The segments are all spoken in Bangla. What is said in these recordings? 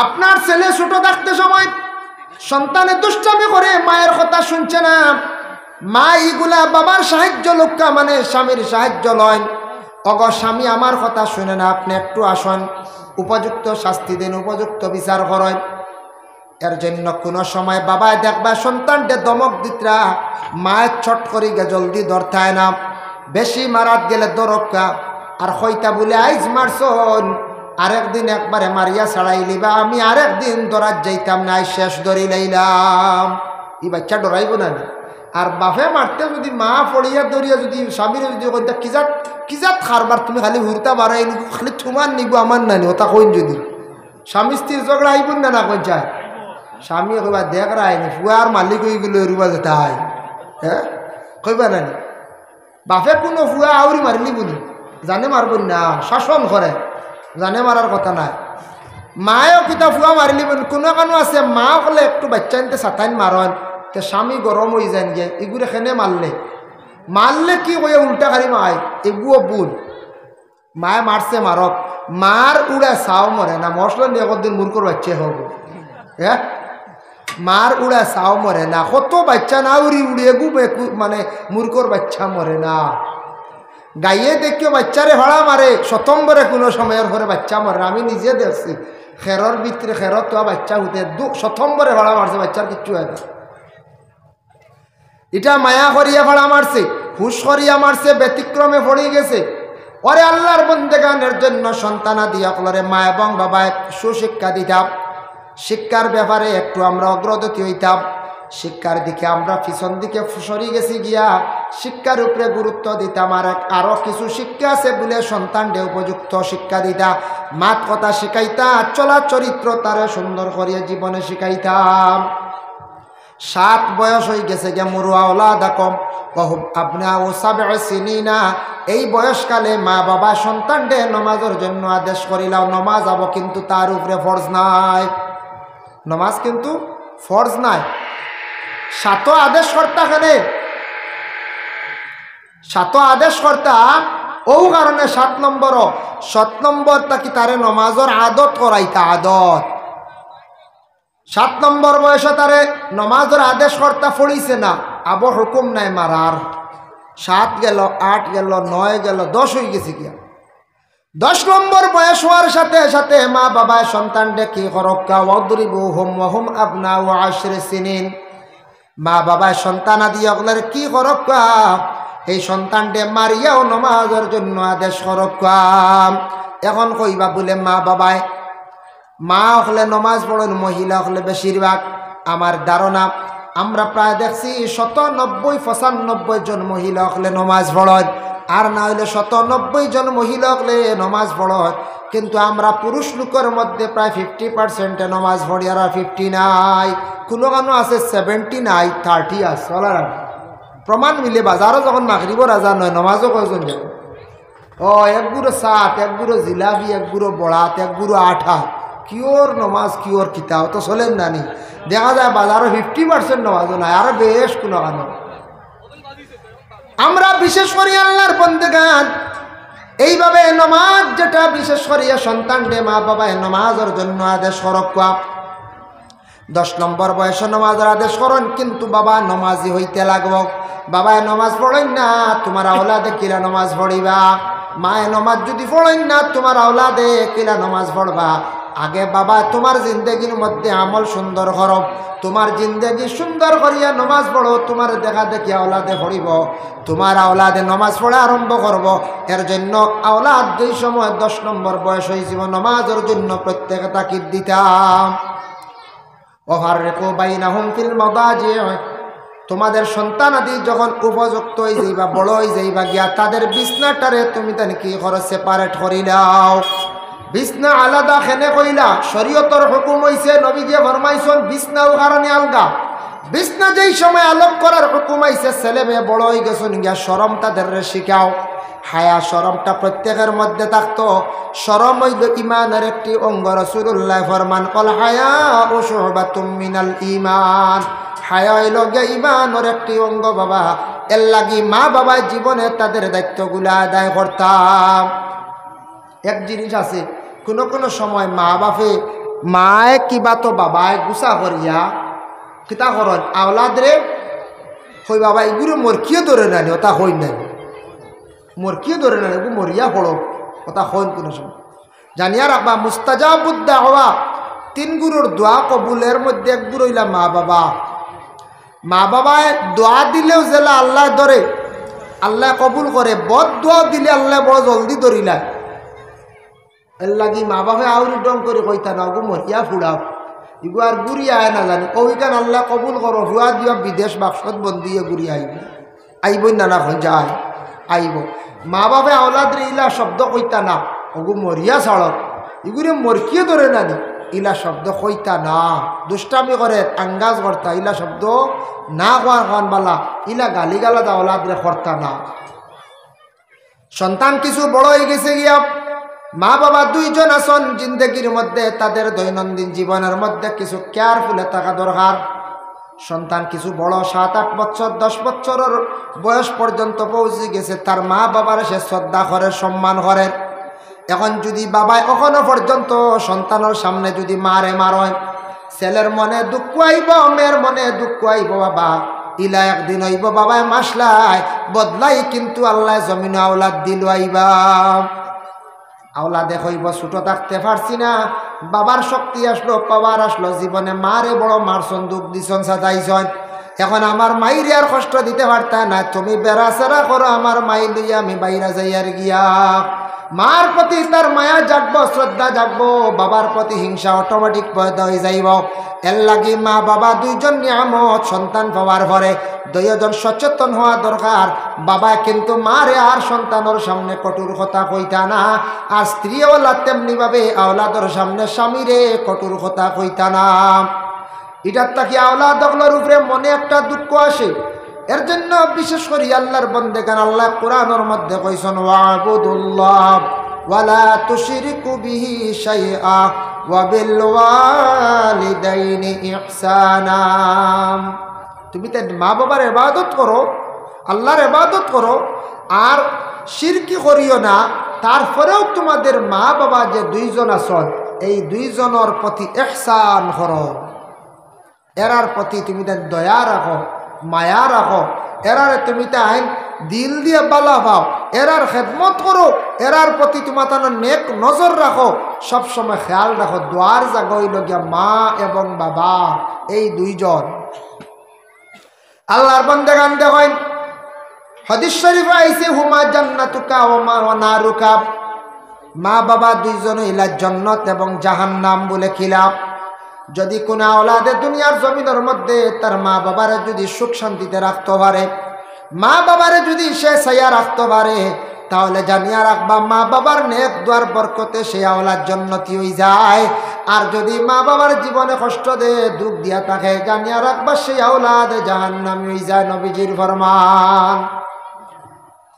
আপনার ছেলে ছোট থাকতে সময় সন্তানে দুষ্টামি করে মায়ের কথা শুনছে না, মা এইগুলা বাবার সাহায্য লোকা মানে স্বামীর সাহায্য লয়। অগ স্বামী আমার কথা শুনে না, আপনি একটু আসুন, উপযুক্ত শাস্তি দিন, উপযুক্ত বিচার করেন। এর জন্য কোনো সময় বাবায় দেখবা সন্তানকে দমক দিতরা, মায়ের ছট করি গে জলদি ধরতায় না, বেশি মারাত গেলে দরকা আর হইতা বলে আইজ মারছন আরেকদিন একবারে মারিয়া ছাড়াই লিবা, আমি আরেকদিন দরাত যাইতাম না, শেষ ধরি লাইলাম। এই বাচ্চা ডরাইব না। আর বাপে মারতে যদি মা পড়িয়া দরিয়া যদি স্বামীর যদি কইতা কিজাত খারবার তুমি খালি হুরতা বাড়াই খালি তোমার নিব আমার নানি ওটা কইন যদি স্বামী স্ত্রীর ঝগড়া আইব না না কই যায় স্বামী কইবা দেখ রায়নি ফুয়ার মালিক হয়ে গেল রুবা যেটা হয়, হ্যাঁ কইবা নানি বাপে কোনো ফুয়া আউরি মারিলি বলি জানে মারব না, শাসন করে, জানে মারার কথা নাই। মায়েও কিতা ফুয়া মারিলি বলি কোনো কানো আছে মা হলে একটু বাচ্চা আনতে সাতাইন মারন তে স্বামী গরম হয়ে যান গিয়ে এগুলো খেনে মারলে কি কয়ে উল্টা খালি মায় এগুলো বুল মায়ে মারছে মারক, মার উড়া চাও মরে না, মশলা নিয়ে কদিন মূর্খর বাচ্চা হব, হ্যাঁ মার উড়া চাও মরে না, কত বাচ্চা না উড়ি উড়িয়ে মানে মূর্খর বাচ্চা মরে না। গাইয়ে দেখিও বাচ্চারে ভাড়া মারে শতম্বরে কোনো সময়ের ঘরে বাচ্চা মরে না, আমি নিজে দেখছি খেরর ভিতরে খেরর তো বাচ্চা হতে শতম্বরে ভাড়া মারছে বাচ্চার কিচ্ছু হয় না। এটা মায়া করিয়া ভাড়া মারছে, হুশ করিয়া মারছে, ব্যতিক্রমে পড়ে গেছে। ওরে আল্লাহর বন্দেগানের জন্য সন্তানা দিয়া কলরে মা এবং বাবায় সুশিক্ষা দিতাম, শিক্ষার ব্যাপারে একটু আমরা অগ্রগতি হইতাম, শিক্ষার দিকে আমরা পিছন দিকে সরি গেছি গিয়া শিক্ষার উপরে গুরুত্ব দিতাম। আর আরও কিছু শিক্ষা আছে বলে সন্তানকে উপযুক্ত শিক্ষা দিতা, মাত কথা শিখাইতা, চলা চরিত্র তারে সুন্দর করিয়া জীবনে শিখাইতাম। 7 বয়স হয়ে গেছে গে মুরুয়া ওলাদা কম আপনা ও সাবে চিনি না, এই বয়সকালে মা বাবা সন্তানকে নমাজের জন্য আদেশ করিলাও, নমাজ যাব কিন্তু তার উপরে ফরজ নাই, নমাজ কিন্তু ফরজ নাই। 7 আদেশ কর্তা খানে 7 আদেশ কর্তা ও কারণে 7 নম্বর তাকি তারে নমাজের আদত করাইতা, আদত 7 নম্বর বয়সে তারে নমাজের আদেশ কর্তা ফড়িছে না, আবো হুকুম নাই মারার। 7 গেল, 8 গেল, 9 গেল, 10 হয়ে গেছে গিয়া। 10 নম্বর বয়স হওয়ার সাথে সাথে মা বাবায় সন্তানকে কি করক্কা ওয়াদরিবুহুম ওয়া হুম আবনাউ 10 সিনিন, মা বাবায় সন্তান আদি ওগুলার কি করক্কা এই সন্তানকে মারিয়াও নমাজের জন্য আদেশ করক্কা। এখন কইবা বলে মা বাবায় মা হলে নমাজ পড়েন, মহিলা হলে বেশিরভাগ আমার ধারণা আমরা প্রায় দেখছি 90-95 জন মহিলা হলে নমাজ পড়েন, আর না হলে 90 জন মহিলা হলে নমাজ পড়েন, কিন্তু আমরা পুরুষ লোকের মধ্যে প্রায় 50% নমাজ পড়ি, আর 50 নাই, কোনো কানো আছে 70 নাই, 30 আছে। চলার প্রমাণ মিলে বাজারও যখন মাগরিবর আজান হয় নমাজও কয়জন যাবে, ও এক গুঁড়ো সাত, এক গুঁড়ো জিলাপি, এক গুঁড়ো বড়াত, এক গুঁড়ো আঠা, কিওর নমাজ কিওর কিতাও তো চলেন নানি, দেখা যায় বাজারও 50% নমাজও নাই, আরো বেশ কোনো কানো। আমরা বিশেষ করি আল্লাহর বন্দেগান এইভাবে নমাজ যেটা বিশেষ করিয়া সন্তানকে মা বাবায় নমাজের জন্য আদেশ করক্কা। 10 নম্বর বয়সে নমাজের আদেশ করেন, কিন্তু বাবা নমাজি হইতে লাগব, বাবায় নমাজ পড়েন না তোমার আওলাদে কিলা নমাজ পড়িবা, মায়ে নমাজ যদি পড়েন না তোমার আওলাদে কিলা নমাজ পড়বা। আগে বাবা তোমার জিন্দগির মধ্যে আমল সুন্দর করো, তোমার জিন্দগি সুন্দর করিয়া নমাজ পড়ো, তোমার দেখা দেখি আওলাদে পড়িব, তোমার আওলাদে নমাজ পড়া আরম্ভ করব। এর জন্য আওলাদ যেই সময় 10 নম্বর বয়স হয়েছিল নমাজের জন্য প্রত্যেকে তাকিদ দিতাম। ওয়াফাররিকু বাইনাহুম ফিল মাদাজি, তোমাদের সন্তান আদি যখন উপযুক্ত হয়ে যাইবা, বড় হয়ে যাইবা গিয়া তাদের বিছনাটারে তুমি তানি কি করো সেপারেট করি দাও, বিছনা আলাদা খেনে কইলা। শরীয়তর হুকুম হইছে, নবী দিয়ে ফরমাইছেন বিছনাও কারণে আলগা। বিছনা যেই সময় আলোক করার হুকুম আইছে, ছেলে মেয়ে বড় হয়ে গেছেন গিয়া শরম তাদের শিখাও, হায়া শরমটা প্রত্যেকের মধ্যে থাকতো। শরম হইল ইমানের একটি অঙ্গ, রাসূলুল্লাহ ফরমান কল হায়া ও শুবাতুম মিনাল ঈমান, হায়া হইল গিয়া ইমানের একটি অঙ্গ বাবা। এর লাগি মা বাবা জীবনে তাদের দায়িত্বগুলো আদায় করতাম। এক জিনিস আছে, কোনো সময় মা বাপে মায়ে কিবা তো বাবায় গুছা করিয়া কিতা করেন আওলাদ রে হই বাবা এগুলো মোর কিয় ধরে নানি ওটা হই নাই মোর কিয় ধরে নানি এগুলো মরিয়া পড়ো ওটা হইন কোনো সময় জানিয়া রাখবা মুস্তাজাবুদ্দা হওয়া 3 গুরুর দোয়া কবুলের মধ্যে এক গুরু হইলা মা বাবা। মা বাবায় দোয়া দিলেও জেলা আল্লাহ ধরে, আল্লাহ কবুল করে। বদ দোয়া দিলে আল্লাহ বড় জলদি ধরিলা। এর লাগি মা বাবা আউরি ডং করে কইতা না গো মরিয়া ফুড়াও ইগু আর গুড়ি আয় না জানি ওইখান আল্লাহ কবুল করো হুয়া দিয়া বিদেশ বাক্সত বন্দিয়ে ঘুরি আইব আইব নানা যায় আইব। মা বাবা আওলাদ রে ইলা শব্দ কইতা না ওগু মরিয়া ছাড়ক ইগুরে মরকিয়ে ধরে নানি ইলা শব্দ কইতা না। দুষ্টামি করে আঙ্গাজ করতা ইলা শব্দ না হওয়ার খান বালা ইলা গালি গালা আওলাদ রে করতা না। সন্তান কিছু বড় হয়ে গেছে গিয়া মা বাবা 2 জন আসন জিন্দগির মধ্যে তাদের দৈনন্দিন জীবনের মধ্যে কিছু কেয়ারফুলে থাকা দরকার। সন্তান কিছু বড় 7-8 বছর 10 বছরের বয়স পর্যন্ত পৌঁছে গেছে, তার মা বাবার সে শ্রদ্ধা করে সম্মান করে। এখন যদি বাবায় এখনো পর্যন্ত সন্তানের সামনে যদি মারে মারয় ছেলের মনে দুঃখ আইব মেয়ের মনে দুঃখ আইব বাবা ইলা একদিন হইব বাবায় মাসলায় বদলাই কিন্তু আল্লাহ জমিন আওলাদ দিল আইবা আওলাদে হইব ছোট থাকতে পারছি না বাবার শক্তি আসলো পাওয়ার আসলো জীবনে মারে বড় মারছন দুঃখ দিছন সাজাইছন এখন আমার মাইরে আর কষ্ট দিতে পারতা না তুমি বেড়াচেরা করো আমার মাই লইয়া আমি বাইরা যাই আর গিয়া মার প্রতি তার মায়া জাগবো শ্রদ্ধা জাগবো বাবার প্রতি হিংসা অটোমেটিক পয়দা হয়ে যাইব। এর লাগি মা বাবা 2 জন নিয়ামত সন্তান পাওয়ার পরে 2 জন সচেতন হওয়া দরকার। বাবা কিন্তু মারে আর সন্তানের সামনে কঠোর কথা কইতা না আর স্ত্রী ওলা তেমনি ভাবে আওলাদর সামনে স্বামীরে কঠোর কথা কইতা না। এটার তাকি আওলাদগুলোর উপরে মনে একটা দুঃখ আসে। এর জন্য বিশেষ করে আল্লাহর বান্দাগান আল্লাহ কোরআনের মধ্যে কইছেন ওয়াবুদুল্লাহ ওয়ালা তুশরিকু বিহি শাইআ ওয়া বিল ওয়ালিদাইনি ইহসানা। তুমি তো মা বাবার ইবাদত করো আল্লাহর ইবাদত করো আর শিরকি করিও না। তারপরেও তোমাদের মা বাবা যে 2 জন আছেন এই 2 জনের প্রতি ইহসান করো, এরার প্রতি তুমি দয়া রাখো মায়া রাখো, এরারে তুমি তাই দিল দিয়ে বালা পাও, এরার খেদমত করো, এরার প্রতি তোমার নেক নজর রাখো, সবসময় খেয়াল রাখো। দোয়ার জাগই লগিয়া মা এবং বাবা এই 2 জন। আল্লাহর বান্দাগান দেখেন হাদিস শরীফে আইছে হুমা জান্নাতুকা ওয়া নারুকা, মা বাবা 2 জন হইলা জান্নাত এবং জাহান্নাম বলে খিলাফ। যদি কোনো আওলাদে দুনিয়ার জমিনের মধ্যে তার মা বাবারে যদি সুখ শান্তিতে রাখতে পারে, মা বাবারে যদি সে ছায়া রাখতে পারে, তাহলে জানিয়া রাখবা মা বাবার নেক দোয়ার বরকতে সে আওলাদ জান্নাতি হয়ে যায়। আর যদি মা বাবার জীবনে কষ্ট দে দুঃখ দিয়া থাকে জানিয়া রাখবা সেই আওলাদ জাহান্নামী হয়ে যায়। নবীজির ফরমান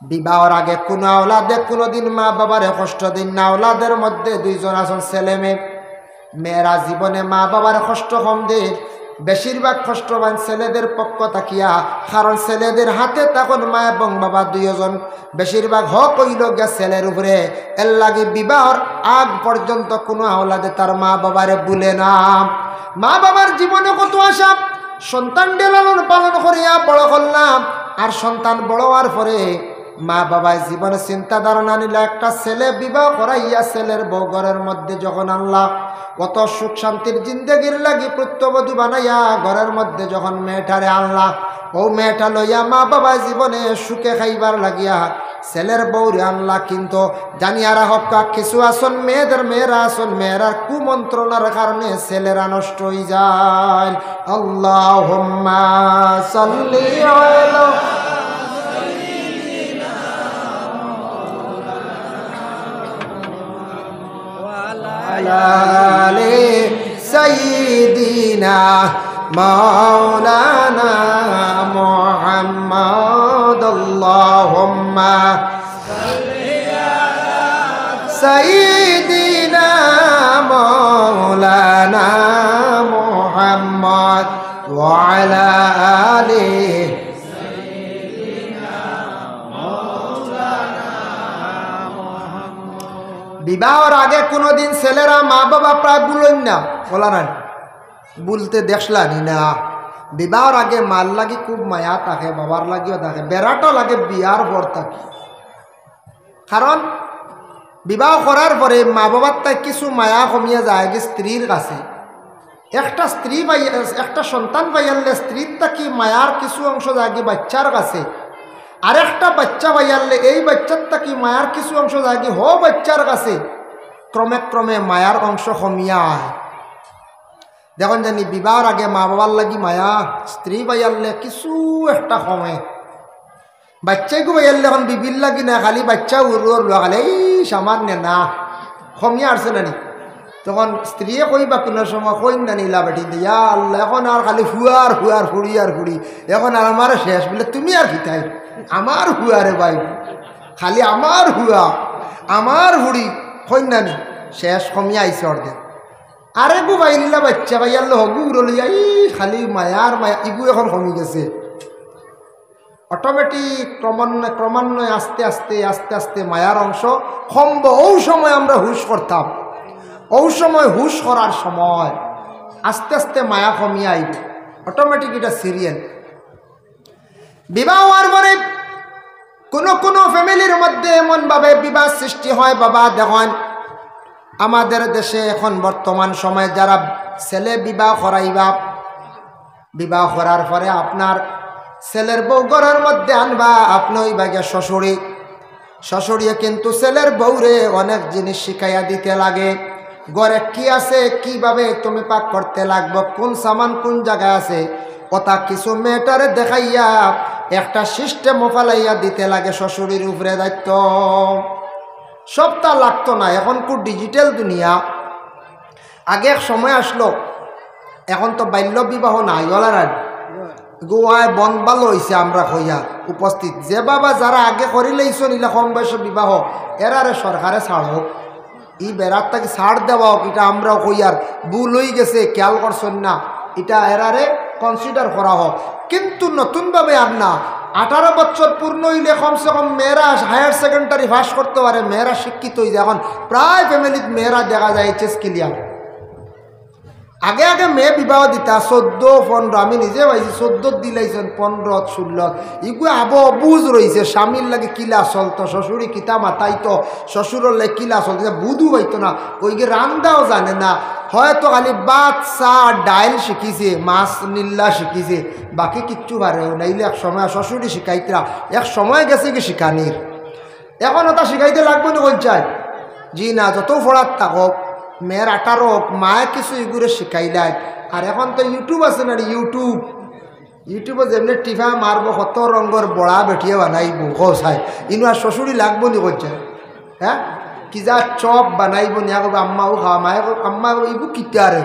বিবাহের আগে কোনো আওলাদে কোনোদিন মা বাবারে কষ্ট দিন না। আওলাদের মধ্যে 2 জন আছেন ছেলে মেয়ে, মেয়েরা জীবনে মা বাবার কষ্ট কম দেয়, বেশিরভাগ কষ্ট পান ছেলেদের পক্ষ থাকিয়া, কারণ ছেলেদের হাতে তখন মা এবং বাবা 2 জন বেশিরভাগ হক হইল গিয়া ছেলের উপরে। এর লাগে বিবাহর আগ পর্যন্ত কোনো আওলাদে তার মা বাবারে ভুলে না। মা বাবার জীবনে কত আশা, সন্তান লালন পালন করিয়া বড় করলাম, আর সন্তান বড় হওয়ার পরে মা বাবায় জীবনে চিন্তা ধারণা নিল একটা ছেলে বিবাহ করাইয়া ছেলের বউ ঘরের মধ্যে যখন আনলা, কত সুখ শান্তির জিন্দগির লাগি প্রত্যবধূ বানাইয়া ঘরের মধ্যে যখন মেয়েটারে আনলা, ও মেয়েটা লইয়া মা বাবা জীবনে সুখে খাইবার লাগিয়া ছেলের বউরে আনলা। কিন্তু জানিয়া রাখক কিছু আসন মেয়েরা আসন মেয়েরার কুমন্ত্রণার কারণে ছেলেরা নষ্ট হয়ে যায়। আল্লাহুম্মা সাল্লি আলা আলে সাইয়্যিদিনা মাওলানা মুহাম্মদ। আল্লাহুম্মা সাল্লি আলা সাইয়্যিদিনা মাওলানা মুহাম্মদ ওয়া আলা আলিহি বিবাহর আগে কোনোদিন ছেলেরা মা বাবা প্রায় ভুলেন না। বলা নাই বলতে দেখলানি না বিবাহর আগে মাল লাগি খুব মায়া থাকে, বাবার লাগিও থাকে, বেড়াটা লাগে বিয়ার পর থাকে। কারণ বিবাহ করার পরে মা বাবার তাই কিছু মায়া কমিয়ে যায় যে স্ত্রীর কাছে। একটা স্ত্রী একটা সন্তান পাইয়ালে স্ত্রীর তাকি মায়ার কিছু অংশ যায় বাচ্চার কাছে, আরেকটা বাচ্চা পাইয়ালে এই বাচ্চার তাকি মায়ার কিছু অংশ যায় বাচ্চার কাছে। ক্রমে ক্রমে মায়ার অংশ কমিয়া আয়। দেখুন জানি বিবাহর আগে মা বাবার লাগি মায়া, স্ত্রী পাইয়ালে কিছু একটা কমে। বাচ্চাইকে পাইয়ালে এখন বিবির লাগি না, খালি বাচ্চা উড়ুর খালি এই সামান্য না কমিয়া আসছে নানি। তখন স্ত্রী কইবা কোনো সময় কই না নিলা বেটি দিয়া আল্লাহ এখন আর খালি হুয়ার হুয়ার ফুড়ি আর ফুড়ি, এখন আর আমার শেষ বলে তুমি আর খিতাই আমার হুয়ারে ভাই, খালি আমার হুয়া আমার হুড়ি কই না নি শেষ কমিয়া আইসে অর্ধেক। আরে গু বাইলিলা বাচ্চা ভাইয়াল হগু উড়লিয়া ই খালি মায়ার মায়া ইগু এখন কমি গেছে। অটোমেটিক ক্রমান্বয়ে আস্তে আস্তে আস্তে আস্তে মায়ার অংশ কমব। ওই সময় আমরা হুশ করতাম, ওই সময় হুশ করার সময় আস্তে আস্তে মায়া কমিয়ে আইব, অটোমেটিক এটা সিরিয়াল। বিবাহ হওয়ার পরে কোনো কোনো ফ্যামিলির মধ্যে এমনভাবে বিবাহ সৃষ্টি হয়। বাবা দেখেন আমাদের দেশে এখন বর্তমান সময়ে যারা ছেলে বিবাহ করাইবা, বিবাহ করার পরে আপনার ছেলের বউ ঘরের মধ্যে আনবা, আপনি ওই বাগে শ্বশুরি, শ্বশুরিয়ে কিন্তু ছেলের বউরে অনেক জিনিস শিখাইয়া দিতে লাগে। ঘরে কি আছে, কিভাবে তুমি পাক করতে লাগবে, কোন সামান কোন জায়গায় আছে, কথা কিছু মেয়েটারে দেখাইয়া একটা সিস্টেম ফালাইয়া দিতে লাগে। শ্বশুরির উপরে দায়িত্ব সবটা লাগতো না। এখন খুব ডিজিটাল দুনিয়া। আগে এক সময় আসলো, এখন তো বাল্য বিবাহ নাই, ওলার গোয়ায় বন ভালো হয়েছে। আমরা হইয়া উপস্থিত যে বাবা যারা আগে করিলেইছ নিলে কম বয়সে বিবাহ, এরারে সরকারে ছাড় ই বেড়ার তাকে ছাড় দেওয়া হোক, এটা আমরাও হইয়ার ভুল হয়ে গেছে, খেয়াল করছেন না, এটা এরারে কনসিডার করা হোক। কিন্তু নতুনভাবে আর না, 18 বছর পূর্ণ হইলে কমসে কম মেয়েরা হায়ার সেকেন্ডারি পাস করতে পারে, মেয়েরা শিক্ষিত হয়ে যায়। এখন প্রায় ফ্যামিলিতে মেয়েরা দেখা যায় এইচএস ক্লিয়ার। আগে আগে মেয়ে বিবাহ দিতা 14-15, আমি নিজে পাইছি 14 দিলাইছেন 15-16, ইগু আবো বুঝ রয়েছে। স্বামীর লাগে কিলা চলতো, শ্বশুরি কিতা মাতাইতো, শ্বশুরের লাগে কিলা চলতো, বুধু পাইতো না, ওইগে রান্দাও জানে না, হয়তো খালি ভাত চা ডাইল শিখিছে, মাছ নিল্লা শিখিছে, বাকি কিচ্ছু পারেও নাইলে। এক সময় শ্বশুরি শিখাইতরা, এক সময় গেছে কি শিখানির, এখন ওটা শিখাইতে লাগবে না কোন চাই জি না, যত ফোড়ার থাকক মেয়ের 18 হোক, মায়ে কিছু এগুলো শিখাইলায়। আর এখন তো ইউটিউব আছে না, ইউটিউবে যেমনি টিফা মারবো, কত রঙের বড়া বেঠিয়ে বানাইব চাই, ইনু আর শ্বশুরি লাগবো নি করছে। হ্যাঁ কি যা চপ বানাইব নিয়া করবো, আম্মাও খাওয়া, মায়ে আম্মা ইবু কিতা রে,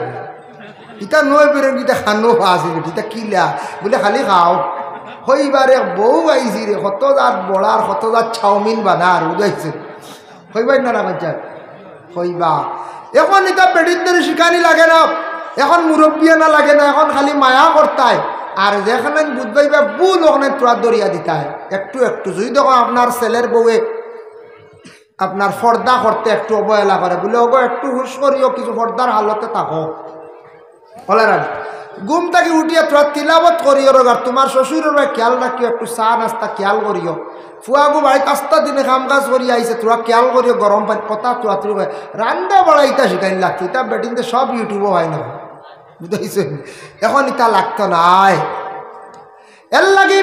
ইটা নয় বেরেন ইটা খানো আছে, ইটা কিলা বলে খালি খাও। হইবারে বউ আইছি রে, কত জাত বড়ার, কত জাত চাউমিন বানার বুঝাইছে, হইবাই না বাচ্চা হইবা। এখন এটা বেডিদের শিখানি লাগে না, এখন মুরব্বিয়া না লাগে না, এখন খালি মায়া করতায়। আর যেখানে বুঝবাইবা বুল ওখানে তোরা দরিয়া দিতায় একটু একটু। যদি দেখো আপনার ছেলের বউয়ে আপনার পর্দা করতে একটু অবহেলা করে, বলে ওগো একটু হুশ করিও, কিছু পর্দার হালতে থাকো, বলে না ঘুম থাকি উঠিয়া তোরা তিলাবত করিও, আর তোমার শ্বশুরের খেয়াল রাখিও, একটু চা নাস্তা খেয়াল করিও। ফুয়াগু বাড়ি 5টা দিনে কাম কাজ করি আইসে, তোরা খেয়াল করিও, গরম পানি কথা তোরা রান্না বড়া ইটা শিখাই লাগতো। ইটা বেটিনতে সব ইউটিউবও হয় না, বুঝতে এখন ইটা লাগতো নাই। এর লাগে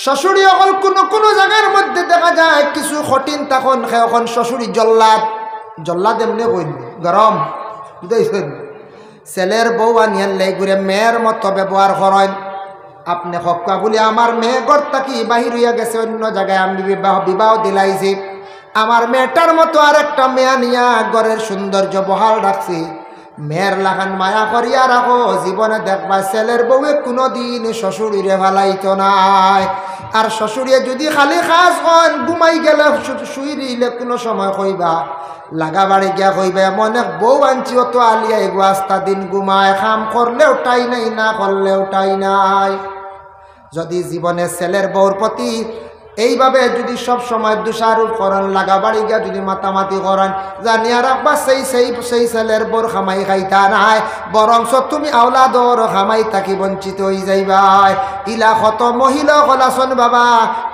শ্বশুরি অকল কোনো কোনো জায়গার মধ্যে দেখা যায় কিছু কঠিন, তখন এখন শ্বশুরি জল্লাদ এমনি কইন গরম, বুঝতে ছেলের বউ আনিয়ার লাই ঘুরে মেয়ের মতো ব্যবহার করেন। আপনি হকা বলে আমার মেয়ে ঘর থাকি বাহির হইয়া গেছে অন্য জায়গায়, আমি বিবাহ দিলাইছি, আমার মেয়েটার মতো আর একটা মেয়া নিয়া ঘরের সৌন্দর্য বহাল রাখছি। মেয়ের লাগান মায়া করিয়া রাখো, জীবনে দেখবা ছেলের বউয়ে কোনোদিন শ্বশুরিরে ভালাইতো নাই। আর শ্বশুরিয়ে যদি খালি কাজ কন, ঘুমাই গেলে শুই দিলে কোনো সময় কইবা, লাগা বাড়ি গিয়া কইবা এমন এক বউ আনছি, অত আলিয়া এগো আস্তা দিন ঘুমায়, কাম করলেও টাই নাই, না করলেও টাই নাই। যদি জীবনে ছেলের বউর প্রতি এইভাবে যদি সব সময় দোষারোপ করেন, লাগাবাড়ি গিয়া যদি মাতামাতি করেন, জানিয়া রাখবা সেই ছেলের বোর খামাই খাইতা নাই, বরংস তুমি আওলাদর খামাই থাকি বঞ্চিত হয়ে যাইবাই। ইলা কত মহিলা কলাসন বাবা,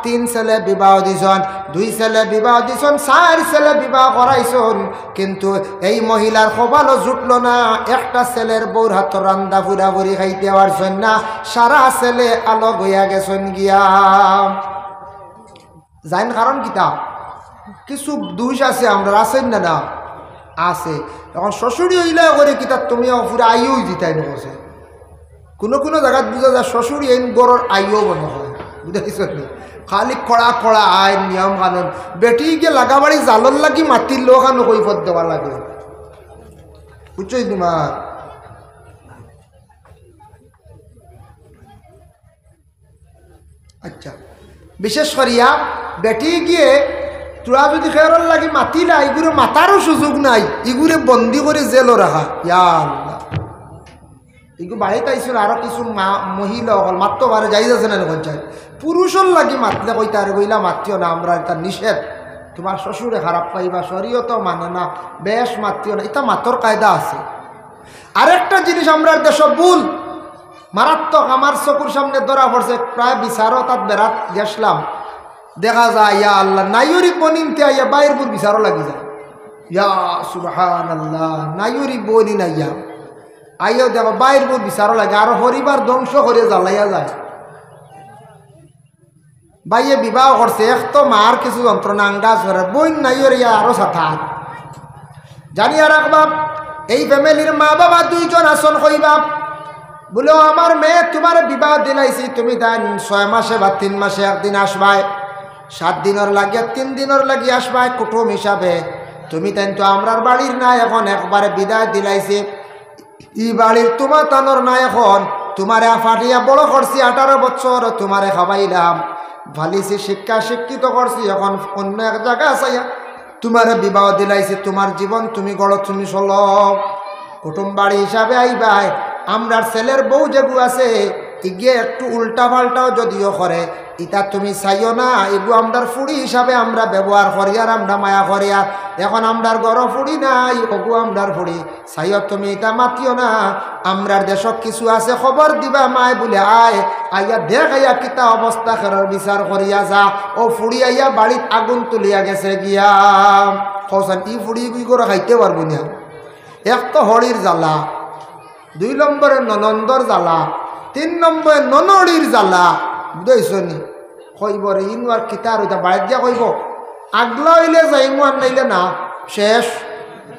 3 ছেলে বিবাহ দিছন, 2 ছেলে বিবাহ দিছন, 4 ছেলে বিবাহ করাইছন, কিন্তু এই মহিলার কপালও জুটল না, একটা ছেলের বউর হাত রান্দা ফুরা ফুরি খাইতে পারছেন না, সারা ছেলে আলোক হইয়া গেছেন গিয়া। জাইন কারণ কিতা কিছু দোষ আছে, আমরা আছেন না না আছে। এখন শ্বশুরি হইলে করে কিতা তুমি পুরা আইও দিতাই নছে, কোনো কোনো জায়গাত বুঝা যায় শ্বশুরি আইন গড়ের আইও মনে হয়, বুঝাইছ নি? খালি কড়া কড়া আইন নিয়ম কানুন, বেটি গিয়ে লাগাবাড়ি জালর লাগি মাটির লোকানো কৈফত দেওয়া লাগে, বুঝছই তোমার। আচ্ছা, বিশেষ করিয়া বেটি গিয়ে তোরা যদি খেয়ার লাগি মাতি না, এগুলো মাতারও সুযোগ নাই, এগুলো বন্দি করে জেলও রাখা। ইয়া আল্লাহ, এগুলো বাড়িতে আইসুন আরো কিছু মহিলা হল মাত্র বারে যাই যাচ্ছে না পঞ্চায়েত, পুরুষের লাগি মাতলে কইতা আর কইলা মাতিও না, আমরা এটা নিষেধ, তোমার শ্বশুরে খারাপ পাইবা, শরীয়তও মানে না, বেশ মাতিও না, এটা মাতর কায়দা আছে। আরেকটা জিনিস আমরা দেশ ভুল মারাত্মক, আমার চকুর সামনে ধরা পড়ছে, প্রায় বিচারও তাত বেড়াত গেছলাম, দেখা যায় ইয়া আল্লাহ নাইরি বনিনতে আইয়া বাইরের বুর বিচারও লাগি যায়, ইয়া সুবহানাল্লাহ, নাইরি বনি নাইয়া আইয়াও দেখো বাইরের বুর বিচারও লাগে, আরো পরিবার ধ্বংস করে জ্বালাইয়া যায়। বাইয়ে বিবাহ করছে, এক তো মার কিছু যন্ত্রণা আঙ্গাজ করে, বই নাইর ইয়া আরো সাথা জানিয়া রাখবা। এই ফ্যামিলির মা বাবা 2 জন আসন কইবা, বলে আমার মেয়ে তোমার বিবাহ দিলাইছি, তুমি তাই 6 মাসে বা 3 মাসে একদিন আসবাই, 7 দিনের লাগিয়া 3 দিনের লাগিয়ে আসবাই কুটুম হিসাবে, তুমি তাই তো আমরার বাড়ির না, এখন একবারে বিদায় দিলাইছি, ই বাড়ির তোমার তানোর না, এখন তোমারে ফাটিয়া বড় করছি, 18 বছর তোমারে খাবাইলাম, ভালিছি, শিক্ষা শিক্ষিত করছি, এখন অন্য এক জায়গা আসাইয়া তোমারে বিবাহ দিলাইছি, তোমার জীবন তুমি গড়, তুমি চলো, কুটুম বাড়ি হিসাবে আইবাই। আমরার ছেলের বউ যেগু আছে ইগিয়ে একটু উল্টা পাল্টাও যদিও করে, ইটা তুমি চাইও না, এগু আমরার ফুড়ি হিসাবে আমরা ব্যবহার করি, আর আমরা মায়া করি, আর এখন আমরার গড় ফুড়ি নাই, ওগু আমরার ফুড়ি চাইও, তুমি এটা মাতিও না। আমরার দেশত কিছু আছে, খবর দিবা মায় বলে আয়, আইয়া দেখ আইয়া কিতা অবস্থা খেরর বিচার করিয়া যা, ও ফুড়ি আইয়া বাড়িত আগুন তুলিয়া গেছে গিয়া, কৌসান ই ফুড়ি গুই করে খাইতে পারবো না। এক তো হরির জ্বালা, 2 নম্বরে ননন্দর জ্বালা, 3 নম্বরে ননড়ির জ্বালা, বুঝাইছ নি? কইব রে ইনওয়ার কিতার ওইটা বাড়িত দিয়া কইব, আগলা হইলে যাইমু, আর নাইলে না, শেষ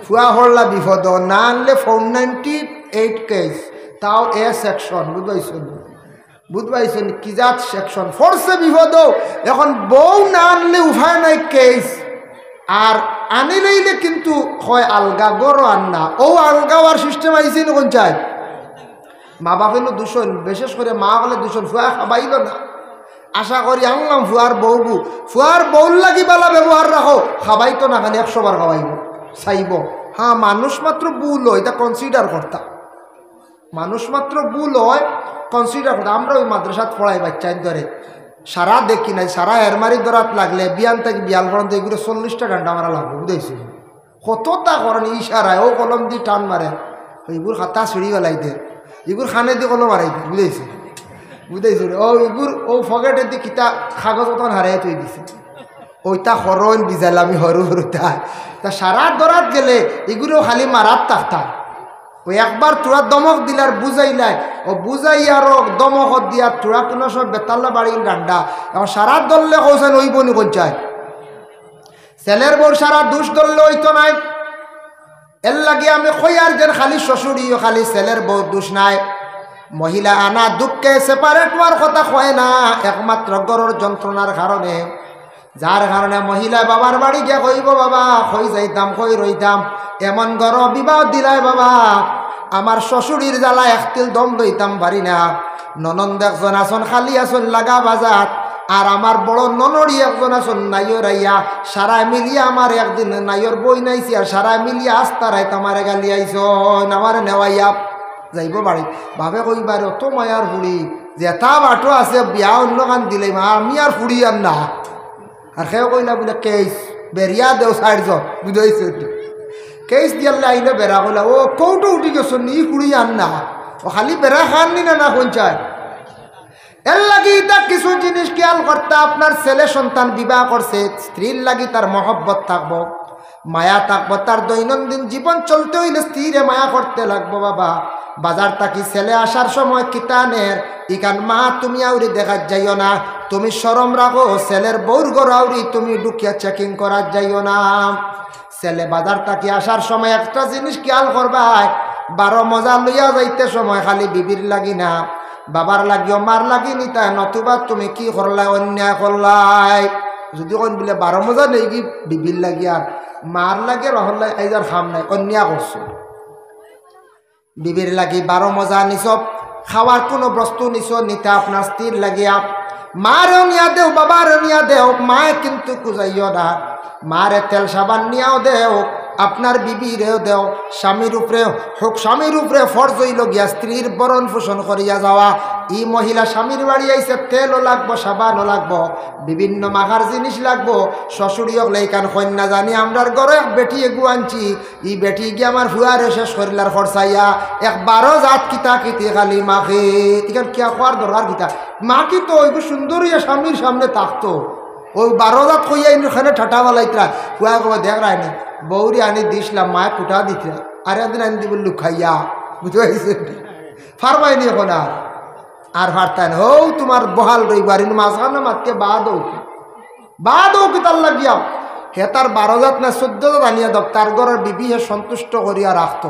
ফুয়া হরলা বিপদ, না আনলে 498 কেস, তাও এ সেকশন, বুঝবাইছ নি? বুঝবাইছ নি? কি জাত সেকশন ফোর্সে বিপদ, এখন বউ না আনলে উপায় নাই কেস, আর আনি লইলে কিন্তু হয় আলগা গড় আন্না, ও আলগা হওয়ার সিস্টেম আইসি নখন চাই, মা বাপেরও দূষণ, বিশেষ করে মা হলে দূষণ, ফুয়া খাবাইল না, আশা করি আনলাম ফুয়ার বউবু, ফুয়ার বউর লাগি বেলা ব্যবহার রাখো, খাবাইতো না, খালি 100 বার খাবাইব চাইব। হ্যাঁ, মানুষ মাত্র ভুল হয়, এটা কনসিডার করতাম, মানুষ মাত্র ভুল হয় কনসিডার করতাম। আমরা ওই মাদ্রাসাত পড়াই বাচ্চাই ধরে সারা দেখি নাই, সারা এরমারি দরাত লাগলে বিয়ান থেকে বিয়াল পর্যন্ত এগুলো 40টা ঘন্টা আমরা লাগবে, বুঝেছি কতটা করেন ইশারায়, ও কলম দিয়ে টান মারে, এইগুলো খাতা ছিঁড়ি গেলাই দে, এগুলো খানে দিয়ে কলম হারাই দিই, বুঝেছি বুঝেছি, ও এগুলো ও ফকেটে দিয়ে কিতা কাগজ মতন হারাই থই দিছে, ওইটা হরণ বিজাল আমি হরু হরুতা, তা সারা দরাত গেলে এগুলো খালি মারাত থাকতাম, ওই একবার তোরা দমক দিলার বুঝাইলাই, ও বুঝাই আরো দমক দিয়া তোরা কোনো সব বেতাল্লা বাড়ির ডান্ডা, এখন সারা দললে কৌছেন ওই বনি কঞ্চায়, ছেলের বউ সারা দুষ দললে ওইতো নাই, এর লাগে আমি কই আর যেন খালি শ্বশুরি খালি ছেলের বউ দোষ নাই, মহিলা আনা দুঃখে সেপারেট হওয়ার কথা কয় না, একমাত্র গরুর যন্ত্রণার কারণে, যার কারণে মহিলা বাবার বাড়ি গিয়ে কইব বাবা কই যাইতাম কই রইতাম, এমন গর বিবাহ দিলাই বাবা, আমার শ্বশুরির জ্বালা একতিল দম লইতাম পারি না, ননন্দ একজন আসন খালি আসন লাগা বাজাত, আর আমার বড় ননড়ি একজন আসন নাইয়র আইয়া, সারা মিলিয়া আমার একদিন নাইয়র বই নাইছি, আর সারা মিলিয়া আস্তা রাইত আমারে গালি আইস, আমার নেওয়াইয়া যাইব বাড়ি, ভাবে কইবার অত মায়ার ফুড়ি যেটা বাটো আছে বিয়া অন্য কান দিলে মা আমি আর ফুড়ি আর না, আর সেও কইলা বলে কেস বেরিয়া দেও সাইডজন বুঝাইছে কেস দিয়ালে আইলে বেড়া কইলা ও কৌটো উঠি গেছো নি কুড়ি আন না ও খালি বেড়া খান নি না কোন চায় এর লাগি তা কিছু জিনিস খেয়াল করতে আপনার ছেলে সন্তান বিবাহ করছে স্ত্রীর লাগি তার মহব্বত থাকবো মায়া থাকবো তার দৈনন্দিন জীবন চলতে হইলে স্ত্রীরে মায়া করতে লাগবো বাবা বাজার থাকি ছেলে আসার সময় কিতানের ইকান মা তুমি আউরি দেখার যাইও না তুমি শরম রাখো ছেলের বউর ঘর আউরি তুমি ঢুকিয়া চেকিং করার যাইও না ছেলে বাজার থাকি আসার সময় একটা জিনিস খেয়াল করবাই 12 মজা লইয়া যাইতে সময় খালি বিবির লাগি না বাবার লাগিও মার লাগি নিতা নতুবা তুমি কি করলাই অন্যায় করলাই যদি কোন বলে 12 মজা নেই কি বিবির লাগি আর মার লাগে রহল্লাই আইজার খাম নাই অন্যায় করছো বিবির লাগি 12 মজা নিছ খাওয়ার কোনো বস্তু নিছ নিতা আপনার স্ত্রীর লাগিয়া মারও নিয়া দেও বাবারও নিয়া দেও মায়ে কিন্তু কুজাইও না মারে তেল সাবান নিয়াও দেও আপনার বিবিরেও দেও স্বামীর উপরে হোক স্বামীর উপরে ফরজ হইল গিয়া স্ত্রীর বরণ পোষণ করিয়া যাওয়া ই মহিলা স্বামীর বাড়ি আইসে তেলও লাগবো সাবানও লাগবো বিভিন্ন মাখার জিনিস লাগবো শ্বশুরিয়ক লেখান কন্যা জানি আমরার ঘরে এক বেটি এগু আনছি ই বেটি গিয়ে আমার ফুয়ারে শেষ করিলার খরচাইয়া 12 জাত কিতা কিতে খালি মাখে এখান কিয়া খোয়ার দরকার কিতা মাকি তো ওই সুন্দর হইয়া স্বামীর সামনে থাকতো ওই 12 জাত কইয়া এখানে ঠাটা বালাইতরা ফুয়া কবা দেখ রায়নি বৌরি আনি দিসলাম মায় কুটা দিতে আর একদিন আনি দিব লুখাইয়া বুঝতে পারছি ফারবাইনি এখন আর ফারতান হো তোমার বহাল রইবার মাঝখানে মাতকে বাদ কি তার লাগিয়া হে তার 12 জাত না 14 জাত আনিয়া দাও তার ঘরের বিবি হে সন্তুষ্ট করিয়া রাখতো